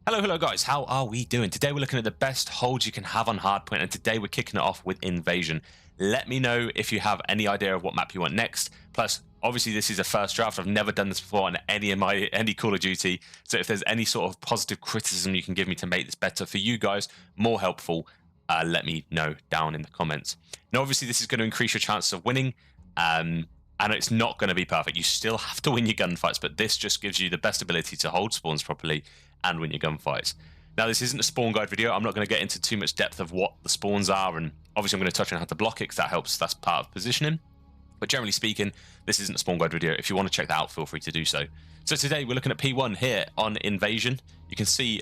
Hello guys, how are we doing? Today we're looking at the best holds you can have on Hardpoint, and today we're kicking it off with Invasion. Let me know if you have any idea of what map you want next. Plus, obviously this is a first draft. I've never done this before on any Call of Duty, so if there's any sort of positive criticism you can give me to make this better for you guys, more helpful, let me know down in the comments. Now obviously this is going to increase your chances of winning, and it's not going to be perfect. You still have to win your gunfights, but this just gives you the best ability to hold spawns properly and win your gunfights. Now, this isn't a spawn guide video. I'm not going to get into too much depth of what the spawns are, and obviously I'm going to touch on how to block it because that helps. That's part of positioning. But generally speaking, this isn't a spawn guide video. If you want to check that out, feel free to do so. So today we're looking at P1 here on Invasion. You can see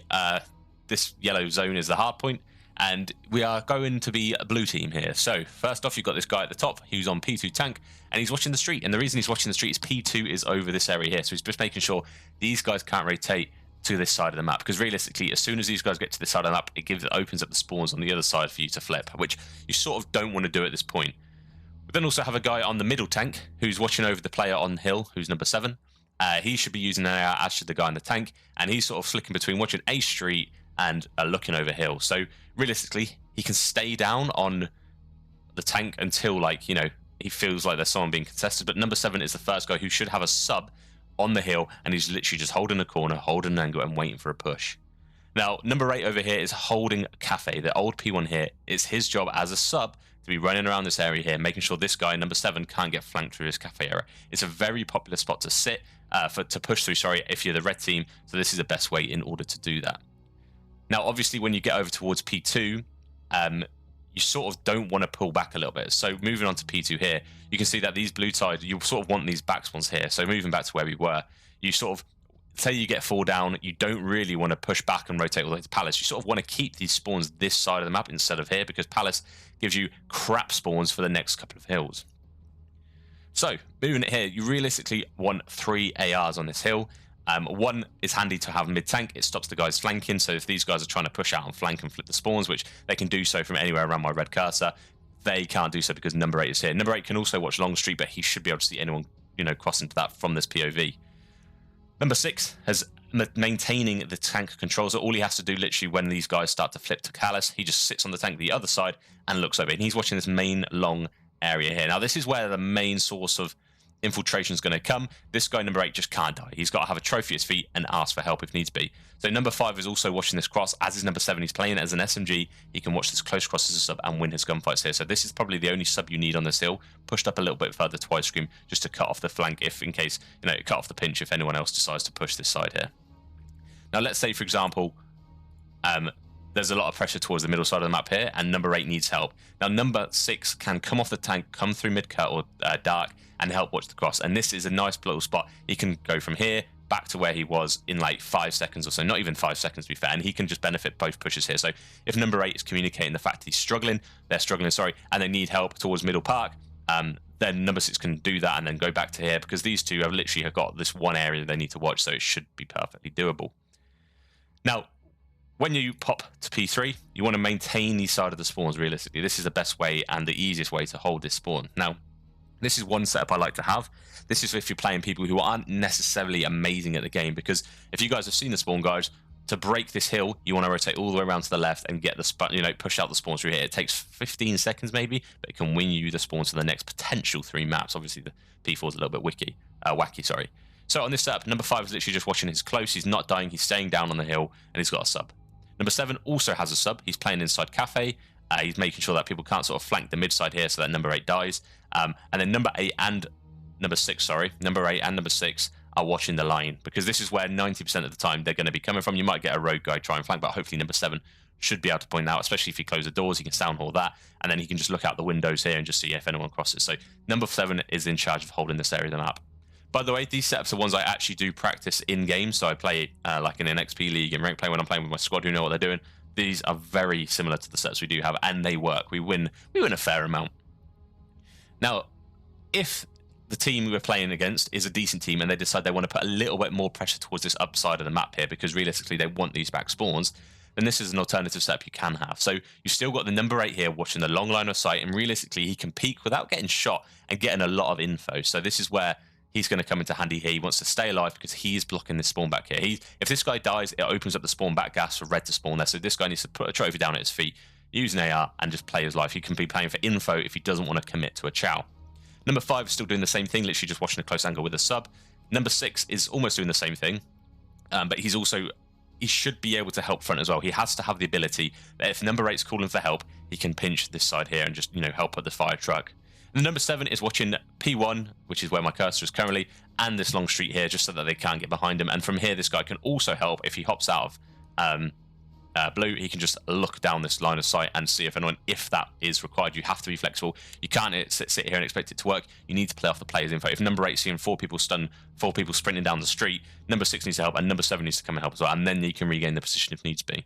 this yellow zone is the hard point, and we are going to be a blue team here. So first off, you've got this guy at the top who's on P2 tank, and he's watching the street. And the reason he's watching the street is P2 is over this area here. So he's just making sure these guys can't rotate to this side of the map, because realistically, as soon as these guys get to this side of the map, it opens up the spawns on the other side for you to flip, which you sort of don't want to do at this point. We then also have a guy on the middle tank who's watching over the player on hill, who's number 7. He should be using an AR, as should the guy on the tank, and he's sort of flicking between watching a street and looking over hill. So realistically, he can stay down on the tank until, like, you know, he feels like there's someone being contested. But number 7 is the first guy who should have a sub on the hill, and he's literally just holding a corner, holding an angle, and waiting for a push. Now, number 8 over here is holding Cafe. The old P1 here is his job as a sub to be running around this area here, making sure this guy, number 7, can't get flanked through his Cafe area. It's a very popular spot to sit, to push through, sorry, if you're the red team, so this is the best way in order to do that. Now, obviously, when you get over towards P2, you sort of don't want to pull back a little bit. So moving on to P2 here, you can see that these blue tides, you sort of want these back spawns here. So moving back to where we were, you sort of, say you get 4 down, you don't really want to push back and rotate all the way to Palace. You sort of want to keep these spawns this side of the map instead of here, because Palace gives you crap spawns for the next couple of hills. So moving it here, you realistically want 3 ARs on this hill. One is handy to have mid-tank. It stops the guys flanking, so if these guys are trying to push out and flank and flip the spawns, which they can do so from anywhere around my red cursor, they can't do so because number 8 is here. Number 8 can also watch long street, but he should be able to see anyone, you know, cross into that from this POV. Number 6 has maintaining the tank control, so all he has to do literally when these guys start to flip to Callus, he just sits on the tank the other side and looks over, and he's watching this main long area here. Now, this is where the main source of infiltration is going to come. This guy, number 8, just can't die. He's got to have a trophy at his feet and ask for help if needs be. So number 5 is also watching this cross, as is number 7. He's playing as an SMG. He can watch this close cross as a sub and win his gunfights here. So this is probably the only sub you need on this hill, pushed up a little bit further to ice scream, just to cut off the flank, if in case, you know, cut off the pinch if anyone else decides to push this side here. Now let's say, for example, there's a lot of pressure towards the middle side of the map here, and number 8 needs help. Now number 6 can come off the tank, come through mid-cut or dark, and help watch the cross. And this is a nice little spot. He can go from here back to where he was in like 5 seconds or so. Not even 5 seconds, to be fair. And he can just benefit both pushes here. So if number 8 is communicating the fact he's struggling, they're struggling, sorry, and they need help towards middle park, then number 6 can do that and then go back to here, because these two have literally got this one area they need to watch, so it should be perfectly doable. Now, when you pop to P3, you want to maintain the side of the spawns realistically. This is the best way and the easiest way to hold this spawn. Now, this is one setup I like to have. This is if you're playing people who aren't necessarily amazing at the game, because if you guys have seen the spawn guides, to break this hill, you want to rotate all the way around to the left and get the you know, push out the spawns through here. It takes 15 seconds maybe, but it can win you the spawns to the next potential 3 maps. Obviously, the P4 is a little bit wacky, sorry. So on this setup, number 5 is literally just watching his close. He's not dying. He's staying down on the hill, and he's got a sub. Number 7 also has a sub. He's playing inside Cafe. He's making sure that people can't sort of flank the mid side here, so that number 8 dies. And then number 8 and number 6, sorry, number 8 and number 6 are watching the line, because this is where 90% of the time they're going to be coming from. You might get a rogue guy try and flank, but hopefully number 7 should be able to point out, especially if he closes the doors, he can sound hall that, and then he can just look out the windows here and just see if anyone crosses. So number 7 is in charge of holding this area of the map. By the way, these setups are ones I actually do practice in game, so I play like in an XP league and rank play when I'm playing with my squad who know what they're doing. These are very similar to the sets we do have, and they work. We win a fair amount. Now, if the team we're playing against is a decent team and they decide they want to put a little bit more pressure towards this upside of the map here, because realistically they want these back spawns, then this is an alternative setup you can have. So you've still got the number 8 here watching the long line of sight, and realistically he can peek without getting shot and getting a lot of info. So this is where he's going to come into handy here. He wants to stay alive because he's blocking this spawn back here. If this guy dies, it opens up the spawn back gas for red to spawn there. So this guy needs to put a trophy down at his feet, use an AR, and just play his life. He can be playing for info if he doesn't want to commit to a chow. Number 5 is still doing the same thing, literally just watching a close angle with a sub. Number 6 is almost doing the same thing, but he should be able to help front as well. He has to have the ability that if number 8's calling for help, he can pinch this side here and just, help at the fire truck. And number 7 is watching P1, which is where my cursor is currently, and this long street here, just so that they can't get behind him. And from here, this guy can also help if he hops out of blue. He can just look down this line of sight and see if that is required. You have to be flexible. You can't sit here and expect it to work. You need to play off the player's info. If number 8's seeing 4 people stun, 4 people sprinting down the street, number 6 needs to help, and number 7 needs to come and help as well. And then you can regain the position if needs be.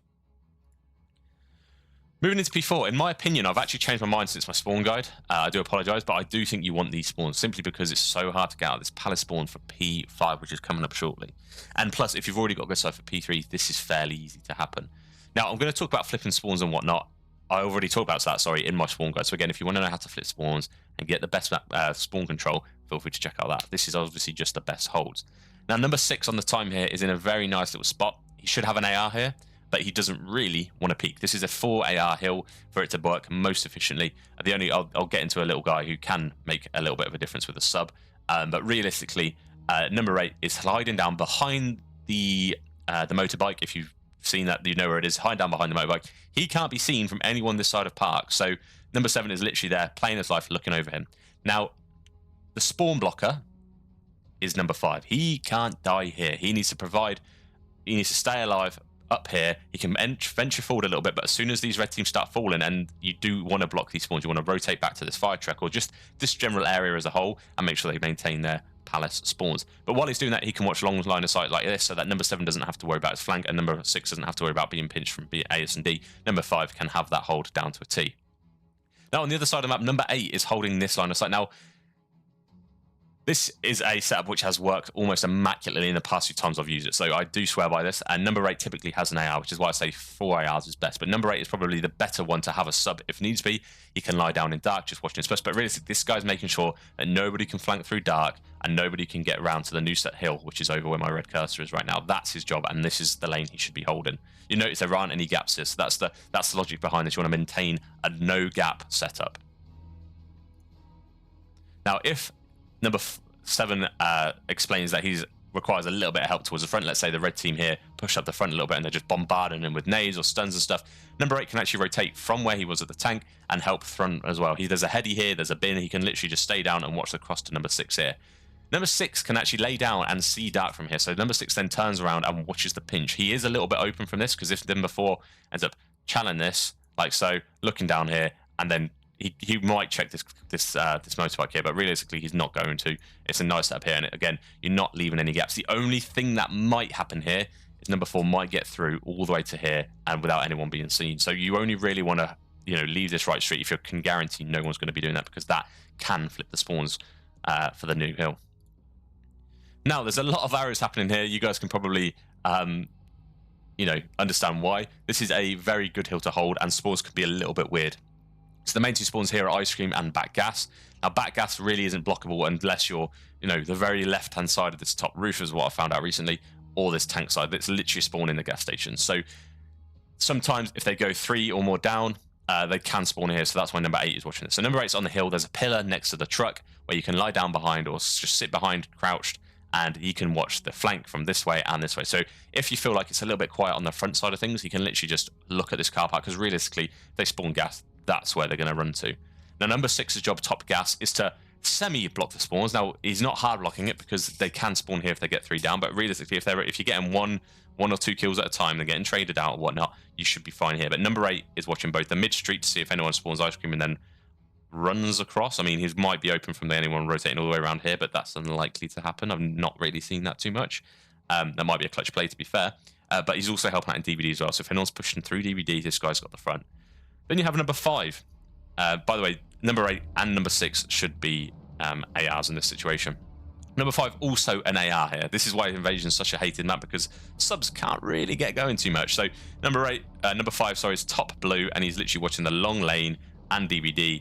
Moving into P4, in my opinion, I've actually changed my mind since my spawn guide. I do apologise, but I do think you want these spawns simply because it's so hard to get out of this palace spawn for P5, which is coming up shortly. And plus, if you've already got good side for P3, this is fairly easy to happen. Now, I'm going to talk about flipping spawns and whatnot. I already talked about that, in my spawn guide. So again, if you want to know how to flip spawns and get the best spawn control, feel free to check out that. This is obviously just the best holds. Now, number 6 on the time here is in a very nice little spot. He should have an AR here, but he doesn't really want to peek. This is a 4 AR hill for it to work most efficiently. I'll get into a little guy who can make a little bit of a difference with a sub, but realistically, number 8 is sliding down behind the motorbike. If you've seen that, you know where it is, hiding down behind the motorbike. He can't be seen from anyone this side of park. So number 7 is literally there, playing his life, looking over him. Now, the spawn blocker is number 5. He can't die here. He needs to stay alive up here. He can venture forward a little bit, but as soon as these red teams start falling, and you do want to block these spawns, you want to rotate back to this fire truck or just this general area as a whole and make sure they maintain their palace spawns. But while he's doing that, he can watch long line of sight like this, so that number 7 doesn't have to worry about his flank, and number 6 doesn't have to worry about being pinched from A, S, and D. Number 5 can have that hold down to a T. Now, on the other side of the map, number 8 is holding this line of sight. Now, this is a setup which has worked almost immaculately in the past few times I've used it, so I do swear by this. And number 8 typically has an AR, which is why I say 4 ARs is best. But number 8 is probably the better one to have a sub if needs be. He can lie down in dark, just watching his space. But realistically, this guy's making sure that nobody can flank through dark and nobody can get around to the new set hill, which is over where my red cursor is right now. That's his job, and this is the lane he should be holding. You notice there aren't any gaps here, so that's the logic behind this. You want to maintain a no gap setup. Now, if number 7 explains that he requires a little bit of help towards the front, let's say the red team here push up the front a little bit and they're just bombarding him with nades or stuns and stuff, number 8 can actually rotate from where he was at the tank and help front as well. There's a heady here, there's a bin, he can literally just stay down and watch the cross to number 6 here. Number 6 can actually lay down and see dark from here, so number 6 then turns around and watches the pinch. He is a little bit open from this, because if number 4 ends up channeling this, like so, looking down here, and then he might check this motorbike here, but realistically he's not going to. It's a nice setup here, and again, you're not leaving any gaps. The only thing that might happen here is number 4 might get through all the way to here and without anyone being seen. So you only really want to leave this right street if you can guarantee no one's going to be doing that, because that can flip the spawns for the new hill. Now, there's a lot of arrows happening here. You guys can probably understand why. This is a very good hill to hold, and spawns can be a little bit weird. So the main 2 spawns here are Ice Cream and Back Gas. Now, Back Gas really isn't blockable unless you're, the very left-hand side of this top roof is what I found out recently, or this tank side. That's literally spawn in the gas station. So sometimes if they go 3 or more down, they can spawn here. So that's why number 8 is watching this. So number 8's on the hill. There's a pillar next to the truck where you can lie down behind or just sit behind, crouched, and he can watch the flank from this way and this way. So if you feel like it's a little bit quiet on the front side of things, you can literally just look at this car park, because realistically, if they spawn gas, that's where they're going to run to. Now, number 6's job, Top Gas, is to semi-block the spawns. Now, he's not hard blocking it because they can spawn here if they get 3 down, but realistically, if you're getting one or 2 kills at a time, they're getting traded out or whatnot, you should be fine here. But number 8 is watching both the mid-street to see if anyone spawns Ice Cream and then runs across. I mean, he might be open from there, anyone rotating all the way around here, but that's unlikely to happen. I've not really seen that too much. That might be a clutch play, to be fair. But he's also helping out in DVD as well, so if anyone's pushing through DVD, this guy's got the front. Then you have number 5. By the way, number 8 and number 6 should be ARs in this situation. Number 5, also an AR here. This is why Invasion is such a hated map, because subs can't really get going too much. So number 5, sorry, is top blue, and he's literally watching the long lane and DVD.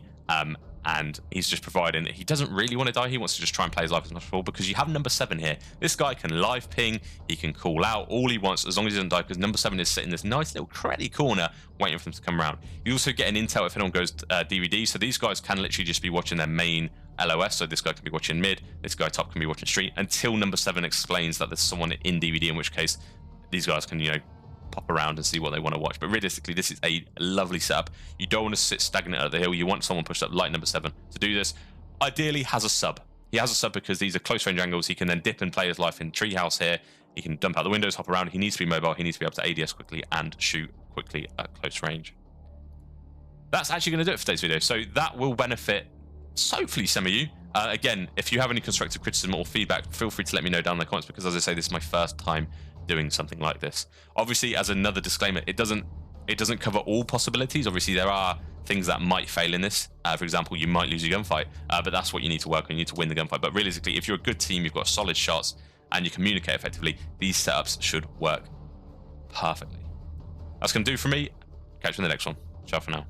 and he's just providing that he doesn't really want to die. He wants to just try and play his life as much as possible, because you have number 7 here. This guy can live ping, he can call out all he wants as long as he doesn't die, because number 7 is sitting in this nice little creddy corner waiting for them to come around. You also get an intel if anyone goes DVD, so these guys can literally just be watching their main LOS. So this guy can be watching mid, this guy top can be watching street, until number 7 explains that there's someone in DVD, in which case these guys can, you know, pop around and see what they want to watch. But realistically, this is a lovely setup. You don't want to sit stagnant at the hill. You want someone pushed up like number 7 to do this. Ideally has a sub. He has a sub because these are close range angles. He can then dip and play his life in treehouse here. He can dump out the windows, hop around. He needs to be mobile. He needs to be able to ADS quickly and shoot quickly at close range. That's actually going to do it for today's video. So that will benefit hopefully some of you. Again, if you have any constructive criticism or feedback, feel free to let me know down in the comments, because as I say, this is my first time doing something like this. Obviously, as another disclaimer, it doesn't cover all possibilities. Obviously, there are things that might fail in this. For example, you might lose a gunfight, but that's what you need to work on. You need to win the gunfight. But realistically, if you're a good team, you've got solid shots, and you communicate effectively, these setups should work perfectly. That's going to do for me. Catch you in the next one. Ciao for now.